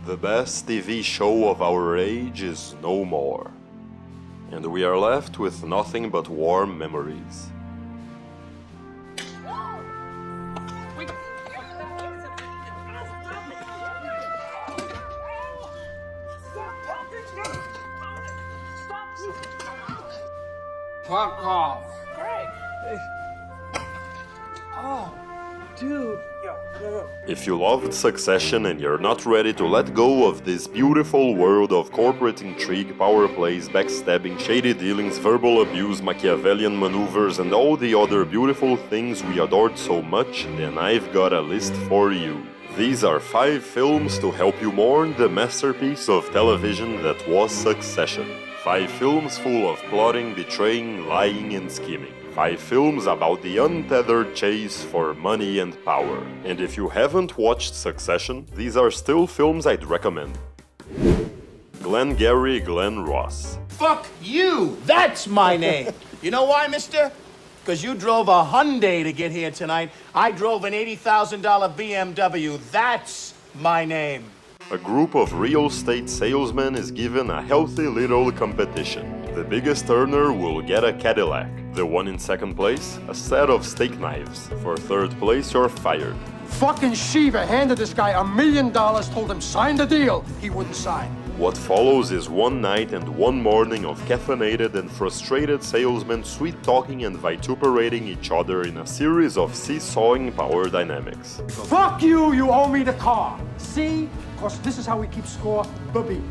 The best TV show of our age is no more, and we are left with nothing but warm memories. Fuck off. Greg. Oh, dude. If you loved Succession and you're not ready to let go of this beautiful world of corporate intrigue, power plays, backstabbing, shady dealings, verbal abuse, Machiavellian maneuvers, and all the other beautiful things we adored so much, then I've got a list for you. These are 5 films to help you mourn the masterpiece of television that was Succession. 5 films full of plotting, betraying, lying, and scheming. 5 films about the untethered chase for money and power. And if you haven't watched Succession, these are still films I'd recommend. Glengarry Glen Ross. Fuck you! That's my name! You know why, mister? Because you drove a Hyundai to get here tonight. I drove an $80,000 BMW. That's my name. A group of real estate salesmen is given a healthy little competition. The biggest earner will get a Cadillac. The one in second place, a set of steak knives. For third place, you're fired. Fucking Shiva handed this guy $1 million, told him sign the deal. He wouldn't sign. What follows is one night and one morning of caffeinated and frustrated salesmen sweet-talking and vituperating each other in a series of seesawing power dynamics. Fuck you, you owe me the car. See? Because this is how we keep score, booby.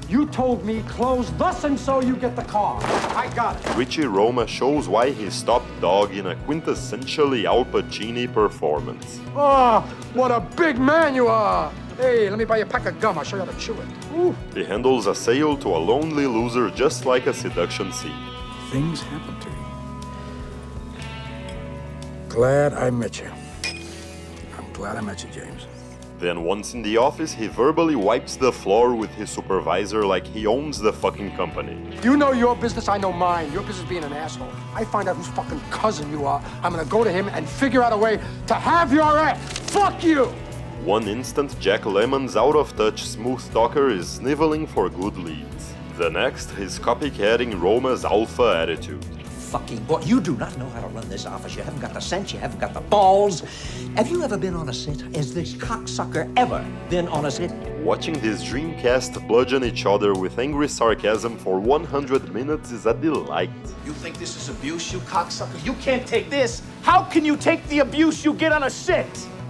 You told me close thus and so you get the car. I got it. Richie Roma shows why he's top dog in a quintessentially Al Pacino performance. Oh, what a big man you are. Hey, let me buy you a pack of gum. I'll show you how to chew it. Ooh. He handles a sale to a lonely loser just like a seduction scene. Things happen to you. Glad I met you. I'm glad I met you, James. Then once in the office, he verbally wipes the floor with his supervisor like he owns the fucking company. You know your business, I know mine. Your business being an asshole. I find out whose fucking cousin you are. I'm gonna go to him and figure out a way to have your ass. Fuck you! One instant, Jack Lemmon's out-of-touch smooth talker is sniveling for good leads. The next, he's copycatting Roma's alpha attitude. Fucking boy, you do not know how to run this office. You haven't got the sense, you haven't got the balls. Have you ever been on a set? Has this cocksucker ever been on a set? Watching this Dreamcast bludgeon each other with angry sarcasm for 100 minutes is a delight. You think this is abuse, you cocksucker? You can't take this. How can you take the abuse you get on a set?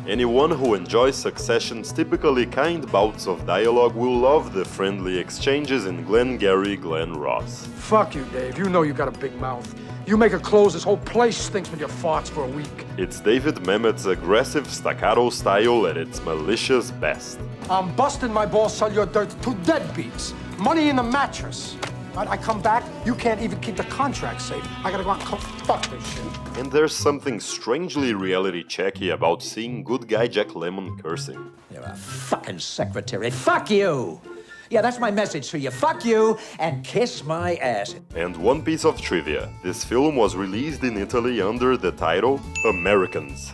Anyone who enjoys Succession's typically kind bouts of dialogue will love the friendly exchanges in Glengarry Glen Ross. Fuck you, Dave. You know you got a big mouth. You make her close, this whole place stinks with your farts for a week. It's David Mamet's aggressive staccato style at its malicious best. I'm busting my balls, sell your dirt to deadbeats. Money in the mattress. Right, I come back, you can't even keep the contract safe. I gotta go out and fuck this shit. And there's something strangely reality checky about seeing good guy Jack Lemmon cursing. You're a fucking secretary. Fuck you! Yeah, that's my message to you. Fuck you and kiss my ass. And one piece of trivia. This film was released in Italy under the title Americans.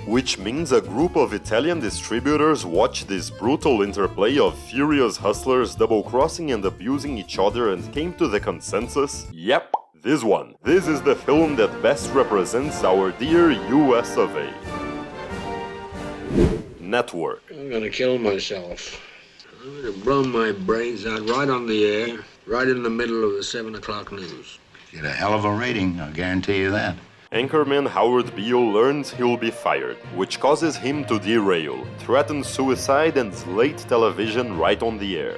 Which means a group of Italian distributors watched this brutal interplay of furious hustlers double-crossing and abusing each other and came to the consensus, yep, this one. This is the film that best represents our dear US of A. Network. I'm gonna kill myself. I'm gonna blow my brains out right on the air, right in the middle of the 7 o'clock news. Get a hell of a rating, I'll guarantee you that. Anchorman Howard Beale learns he'll be fired, which causes him to derail, threatens suicide and late television right on the air.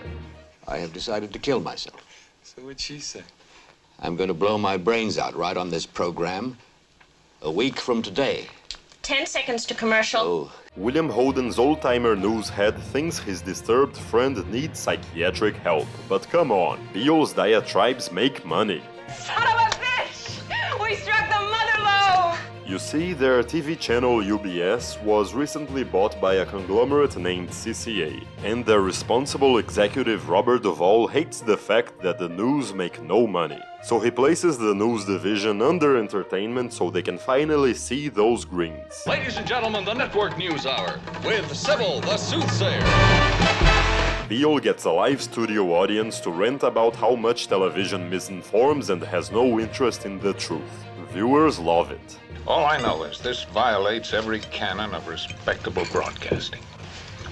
I have decided to kill myself. So what'd she say? I'm going to blow my brains out right on this program a week from today. 10 seconds to commercial. Oh. William Holden's old-timer news head thinks his disturbed friend needs psychiatric help. But come on, Beale's diatribes make money. Son of a bitch! We struck the mother low! You see, their TV channel UBS was recently bought by a conglomerate named CCA, and their responsible executive Robert Duvall hates the fact that the news make no money. So he places the news division under entertainment so they can finally see those greens. Ladies and gentlemen, the Network News Hour with Sybil the Soothsayer. Beale gets a live studio audience to rant about how much television misinforms and has no interest in the truth. Viewers love it. All I know is this violates every canon of respectable broadcasting.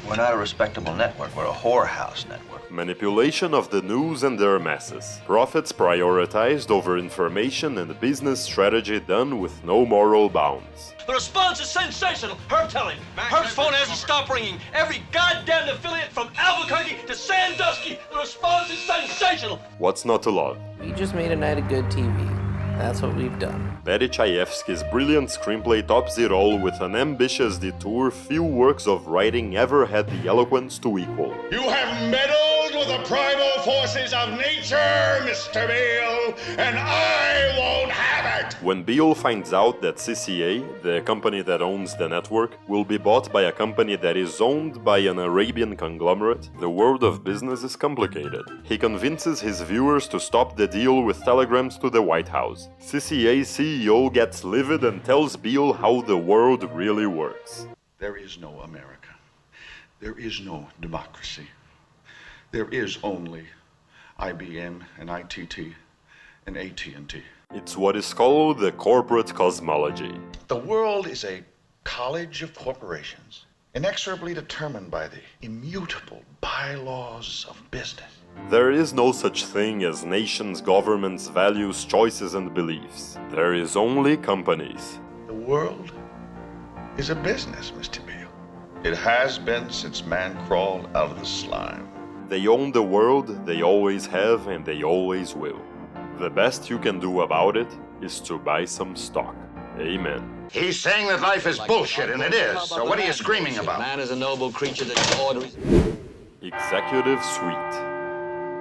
We're not a respectable network, we're a whorehouse network. Manipulation of the news and their masses. Profits prioritized over information and business strategy done with no moral bounds. The response is sensational. Herb telling. Herb's phone hasn't stopped ringing. Every goddamn affiliate from Albuquerque to Sandusky. The response is sensational. What's not to love? We just made a night of good TV. That's what we've done. Betty Chayefsky's brilliant screenplay tops it all with an ambitious detour few works of writing ever had the eloquence to equal. You have meddled with the primal forces of nature, Mr. Beale, and I won't have it! When Beale finds out that CCA, the company that owns the network, will be bought by a company that is owned by an Arabian conglomerate, the world of business is complicated. He convinces his viewers to stop the deal with telegrams to the White House. CCA's CEO gets livid and tells Beale how the world really works. There is no America. There is no democracy. There is only IBM and ITT and AT&T. It's what is called the corporate cosmology. The world is a college of corporations, inexorably determined by the immutable bylaws of business. There is no such thing as nations, governments, values, choices, and beliefs. There is only companies. The world is a business, Mr. Beale. It has been since man crawled out of the slime. They own the world, they always have, and they always will. The best you can do about it is to buy some stock. Amen. He's saying that life is bullshit, and it is. So what are you screaming about? Man is a noble creature that orders. Executive Suite.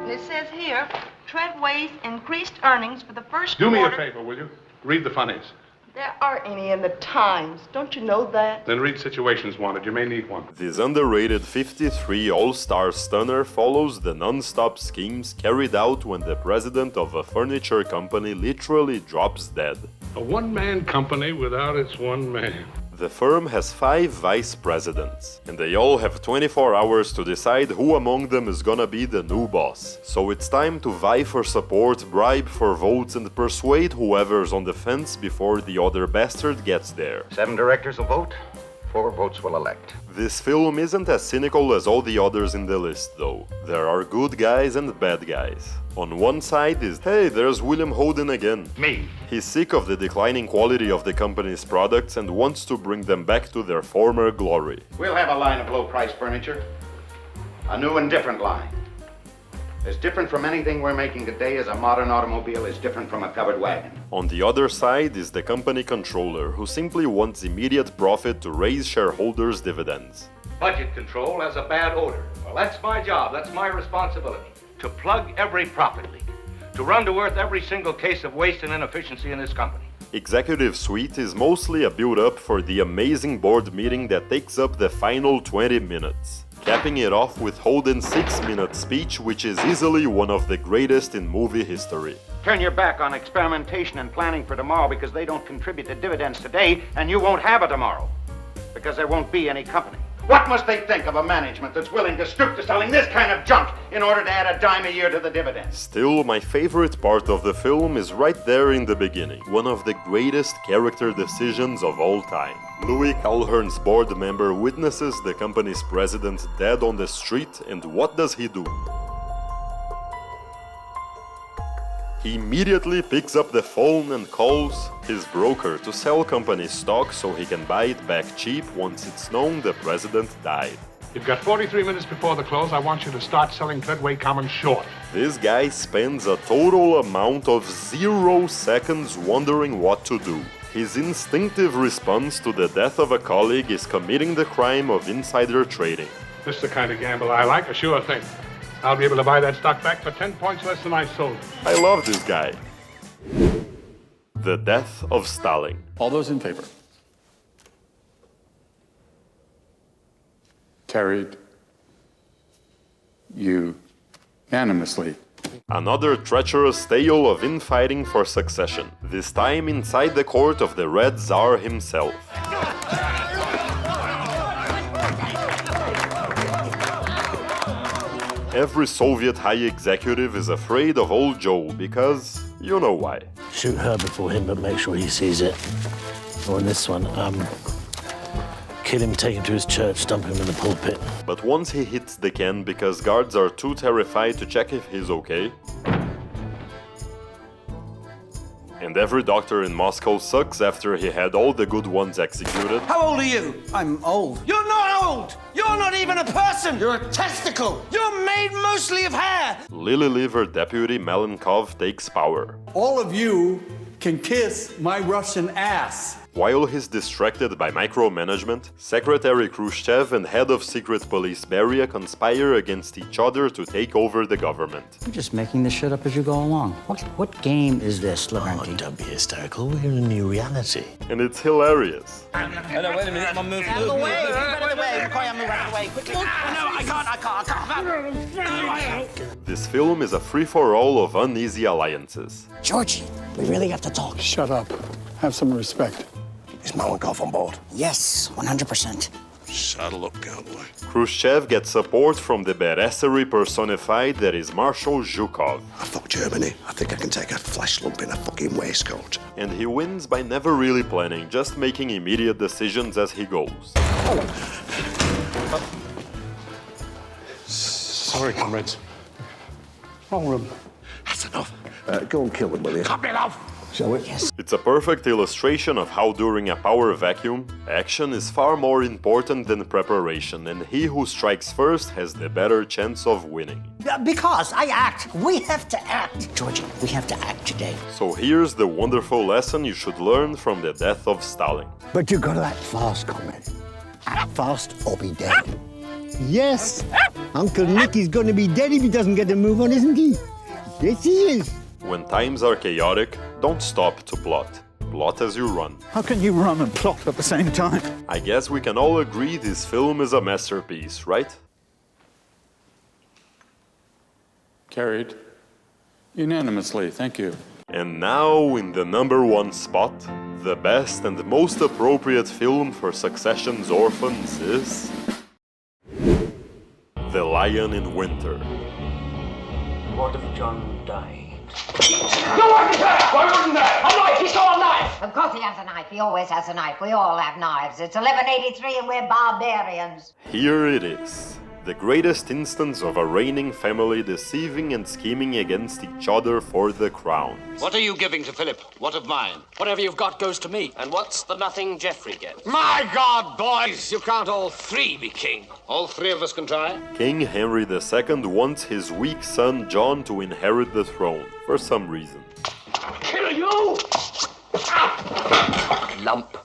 It says here, Treadway's increased earnings for the first Do me a quarter. favor, will you? Read the funnies. There aren't any in the Times. Don't you know that? Then read Situations Wanted. You may need one. This underrated 53 all-star stunner follows the non-stop schemes carried out when the president of a furniture company literally drops dead. A one-man company without its one man. The firm has 5 vice presidents, and they all have 24 hours to decide who among them is gonna be the new boss. So it's time to vie for support, bribe for votes, and persuade whoever's on the fence before the other bastard gets there. 7 directors will vote, 4 votes will elect. This film isn't as cynical as all the others in the list, though. There are good guys and bad guys. On one side is, hey, there's William Holden again. Me. He's sick of the declining quality of the company's products and wants to bring them back to their former glory. We'll have a line of low-priced furniture. A new and different line. As different from anything we're making today as a modern automobile is different from a covered wagon. On the other side is the company controller, who simply wants immediate profit to raise shareholders' dividends. Budget control has a bad odor. Well, that's my job. That's my responsibility. To plug every profit leak. To run to earth every single case of waste and inefficiency in this company. Executive Suite is mostly a build-up for the amazing board meeting that takes up the final 20 minutes. Capping it off with Holden's 6-minute speech, which is easily one of the greatest in movie history. Turn your back on experimentation and planning for tomorrow because they don't contribute to dividends today, and you won't have a tomorrow because there won't be any company. What must they think of a management that's willing to stoop to selling this kind of junk in order to add a dime a year to the dividends? Still, my favorite part of the film is right there in the beginning, one of the greatest character decisions of all time. Louis Calhern's board member witnesses the company's president dead on the street, and what does he do? He immediately picks up the phone and calls his broker to sell company stock so he can buy it back cheap once it's known the president died. You've got 43 minutes before the close. I want you to start selling Treadway Common short. This guy spends a total amount of 0 seconds wondering what to do. His instinctive response to the death of a colleague is committing the crime of insider trading. This is the kind of gamble I like, a sure thing. I'll be able to buy that stock back for 10 points less than I sold it. I love this guy. The death of Stalin. All those in favor? Carried unanimously. Another treacherous tale of infighting for succession, this time inside the court of the Red Tsar himself. Every Soviet high executive is afraid of old Joe because you know why. Shoot her before him, but make sure he sees it. Or in this one, kill him, take him to his church, stump him in the pulpit. But once he hits the can because guards are too terrified to check if he's okay, and every doctor in Moscow sucks after he had all the good ones executed. How old are you? I'm old. You're not old! You're not even a person! You're a testicle! You're made mostly of hair! Lily Liver Deputy Malenkov takes power. All of you can kiss my Russian ass. While he's distracted by micromanagement, Secretary Khrushchev and head of secret police Beria conspire against each other to take over the government. You're just making this shit up as you go along. What game is this, Lavrenti? Oh, don't be hysterical. We're in a new reality. And it's hilarious. No, wait a minute. Come on, move. Out of the way. Move out of the way. McCoy, move out of the way. Quickly. No, I can't. This film is a free-for-all of uneasy alliances. Georgie, we really have to talk. Shut up. Have some respect. Is Malenkov on board? Yes, 100%. Saddle up, cowboy. Khrushchev gets support from the Beressery personified that is Marshal Zhukov. I fuck Germany. I think I can take a flesh lump in a fucking waistcoat. And he wins by never really planning, just making immediate decisions as he goes. Sorry, comrades. Wrong room. That's enough. Go and kill them, will you? Cut it off! Shall we? Yes. It's a perfect illustration of how during a power vacuum, action is far more important than preparation, and he who strikes first has the better chance of winning. Because I act. We have to act. Georgie, we have to act today. So here's the wonderful lesson you should learn from the death of Stalin. But you gotta act fast, comrade. Act fast or be dead. Yes, Uncle Nicky's gonna be dead if he doesn't get a move on, isn't he? Yes, he is. When times are chaotic, don't stop to plot. Plot as you run. How can you run and plot at the same time? I guess we can all agree this film is a masterpiece, right? Carried. Unanimously, thank you. And now, in the #1 spot, the best and most appropriate film for Succession's orphans is... The Lion in Winter. What if John died? No, why wouldn't that? A knife! He's got a knife! Of course he has a knife. He always has a knife. We all have knives. It's 1183 and we're barbarians. Here it is. The greatest instance of a reigning family deceiving and scheming against each other for the crown. What are you giving to Philip? What of mine? Whatever you've got goes to me. And what's the nothing Geoffrey gets? My God, boys! You can't all three be king. All three of us can try. King Henry II wants his weak son John to inherit the throne, for some reason. Kill you! Lump.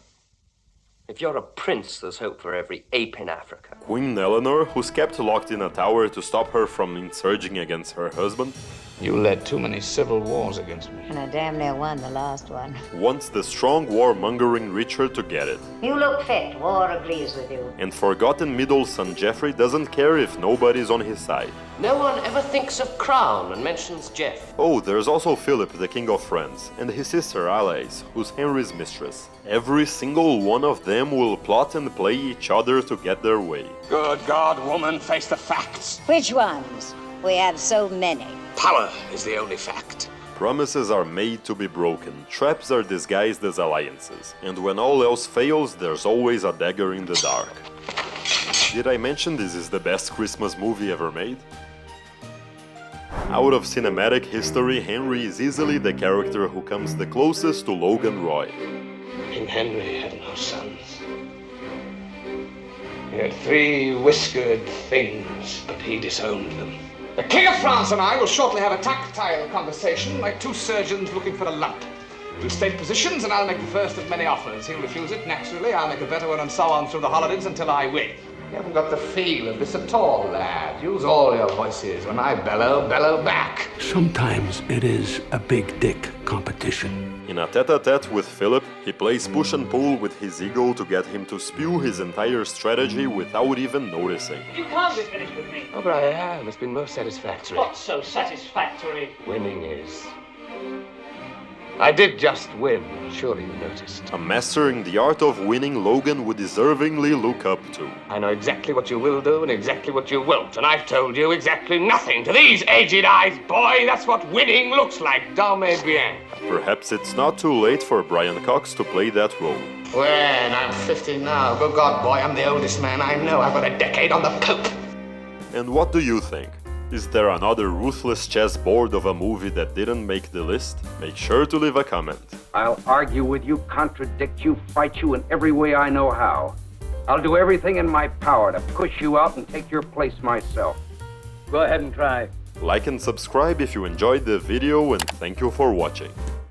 If you're a prince, there's hope for every ape in Africa. Queen Eleanor, who's kept locked in a tower to stop her from insurging against her husband, You led too many civil wars against me. And I damn near won the last one. wants the strong warmongering Richard to get it. You look fit. War agrees with you. And forgotten middle son Geoffrey doesn't care if nobody's on his side. No one ever thinks of crown and mentions Jeff. Oh, there's also Philip, the King of France, and his sister Alais, who's Henry's mistress. Every single one of them will plot and play each other to get their way. Good God, woman, face the facts. Which ones? We have so many. Power is the only fact. Promises are made to be broken, traps are disguised as alliances, and when all else fails, there's always a dagger in the dark. Did I mention this is the best Christmas movie ever made? Out of cinematic history, Henry is easily the character who comes the closest to Logan Roy. King Henry had no sons. He had 3 whiskered things, but he disowned them. The King of France and I will shortly have a tactile conversation like 2 surgeons looking for a lump. We'll state positions and I'll make the first of many offers. He'll refuse it, naturally. I'll make a better one and so on through the holidays until I win. You haven't got the feel of this at all, lad. Use all your voices. When I bellow, bellow back. Sometimes it is a big dick competition. In a tete-a-tete with Philip, he plays push and pull with his ego to get him to spew his entire strategy without even noticing. You can't be finished with me. Oh, but I have. It's been most satisfactory. What's so satisfactory? Winning is. I did just win. Surely you noticed. A master in the art of winning Logan would deservingly look up to. I know exactly what you will do and exactly what you won't, and I've told you exactly nothing to these aged eyes, boy. That's what winning looks like. Dormez bien. Perhaps it's not too late for Brian Cox to play that role. When I'm 50 now, good God, boy, I'm the oldest man I know. I've got a decade on the Pope. And what do you think? Is there another ruthless chessboard of a movie that didn't make the list? Make sure to leave a comment. I'll argue with you, contradict you, fight you in every way I know how. I'll do everything in my power to push you out and take your place myself. Go ahead and try. Like and subscribe if you enjoyed the video, and thank you for watching.